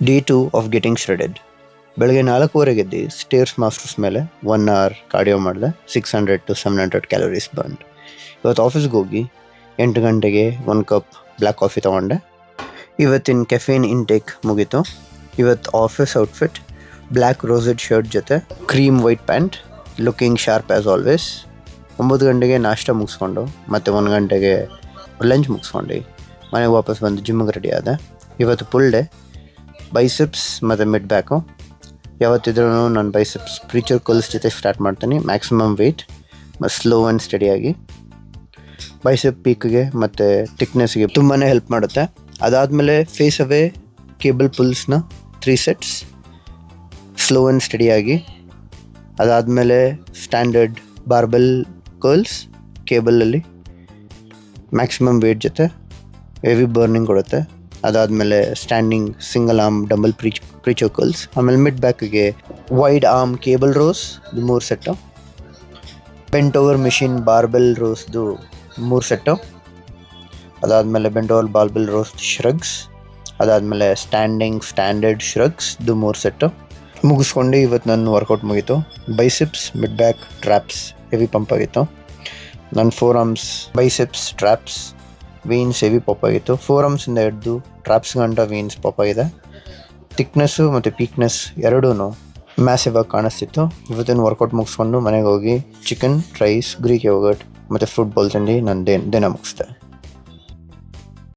Day 2 of getting ಶ್ರೆಡೆಡ್. ಬೆಳಗ್ಗೆ 4:15 ಎದ್ದು stairs masters ಮೇಲೆ 1 hour ಕಾರ್ಡಿಯೋ ಮಾಡಿದೆ. 600 to 700 ಕ್ಯಾಲೋರೀಸ್ ಬರ್ನ್ಡ್. ಇವತ್ತು ಆಫೀಸ್ಗೆ ಹೋಗಿ 8 ಗಂಟೆಗೆ 1 ಕಪ್ ಬ್ಲ್ಯಾಕ್ ಕಾಫಿ ತೊಗೊಂಡೆ. ಇವತ್ತಿನ ಕೆಫೇನ್ ಇಂಟೇಕ್ ಮುಗೀತು. ಇವತ್ತು ಆಫೀಸ್ ಔಟ್ಫಿಟ್ ಬ್ಲ್ಯಾಕ್ ರೋಸೆಡ್ ಶರ್ಟ್ ಜೊತೆ cream white pant, looking sharp as always. 9 ಗಂಟೆಗೆ ನಾಷ್ಟ ಮುಗಿಸ್ಕೊಂಡು ಮತ್ತು 1 ಗಂಟೆಗೆ ಲಂಚ್ ಮುಗಿಸ್ಕೊಂಡು ಮನೆಗೆ ವಾಪಸ್ ಬಂದು ಜಿಮ್ಮಿಗೆ ರೆಡಿ ಆದೆ. ಇವತ್ತು ಫುಲ್ ಡೇ ಬೈಸೆಪ್ಸ್ ಮತ್ತು ಮಿಡ್ ಬ್ಯಾಕು. ಯಾವತ್ತಿದ್ರೂ ನಾನು ಬೈಸೆಪ್ಸ್ ಪ್ರೀಚರ್ ಕಲ್ಸ್ ಜೊತೆ ಸ್ಟಾರ್ಟ್ ಮಾಡ್ತೀನಿ. ಮ್ಯಾಕ್ಸಿಮಮ್ ವೆಯ್ಟ್ ಸ್ಲೋ ಆ್ಯಂಡ್ ಸ್ಟಡಿಯಾಗಿ. ಬೈಸೆಪ್ ಪೀಕ್ಗೆ ಮತ್ತು ಥಿಕ್ನೆಸ್ಗೆ ತುಂಬಾ ಹೆಲ್ಪ್ ಮಾಡುತ್ತೆ. ಅದಾದಮೇಲೆ ಫೇಸ್ ಅವೇ ಕೇಬಲ್ ಪುಲ್ಸ್ನ 3 sets ಸ್ಲೋ ಆ್ಯಂಡ್ ಸ್ಟಡಿಯಾಗಿ. ಅದಾದಮೇಲೆ ಸ್ಟ್ಯಾಂಡರ್ಡ್ ಬಾರ್ಬೆಲ್ ಕರ್ಲ್ಸ್ ಕೇಬಲಲ್ಲಿ ಮ್ಯಾಕ್ಸಿಮಮ್ ವೇಟ್ ಜೊತೆ ಹೆವಿ ಬರ್ನಿಂಗ್ ಕೊಡುತ್ತೆ. ಅದಾದಮೇಲೆ standing single arm dumbbell preacher curls. ಆಮೇಲೆ ಮಿಡ್ ಬ್ಯಾಕಿಗೆ wide arm cable rows 3 set. Bent over machine barbell ರೋಸ್ದು 3 ಸೆಟ್ಟು. ಅದಾದಮೇಲೆ bent over barbell rows shrugs. ಅದಾದಮೇಲೆ ಸ್ಟ್ಯಾಂಡರ್ಡ್ ಶ್ರಗ್ಸ್ದು 3 ಸೆಟ್ಟು ಮುಗಿಸ್ಕೊಂಡು ಇವತ್ತು ನನ್ನ ವರ್ಕೌಟ್ ಮುಗೀತು. Biceps, mid back, traps heavy pump ಆಗಿತ್ತು. ನನ್ನ 4 arms biceps, traps, ವೀನ್ಸ್ heavy pop ಆಗಿತ್ತು. 4 armsಯಿಂದ ಹಿಡಿದು ಟ್ರ್ಯಾಪ್ಸ್ ಗಂಟ ವೀನ್ಸ್ ಪಾಪ್ ಆಗಿದೆ. ಥಿಕ್ನೆಸ್ಸು ಮತ್ತು ಪೀಕ್ನೆಸ್ ಎರಡೂ ಮ್ಯಾಸಿವ್ ಆಗಿ ಕಾಣಿಸ್ತಿತ್ತು. ಇವತ್ತಿನ ವರ್ಕೌಟ್ ಮುಗಿಸ್ಕೊಂಡು ಮನೆಗೆ ಹೋಗಿ ಚಿಕನ್, ರೈಸ್, ಗ್ರೀಕ್ ಯೋಗರ್ಟ್ ಮತ್ತು ಫ್ರೂಟ್ ಬಾಲ್ ತಿಂದು ನನ್ನ ದಿನ ಮುಗಿಸ್ದೆ.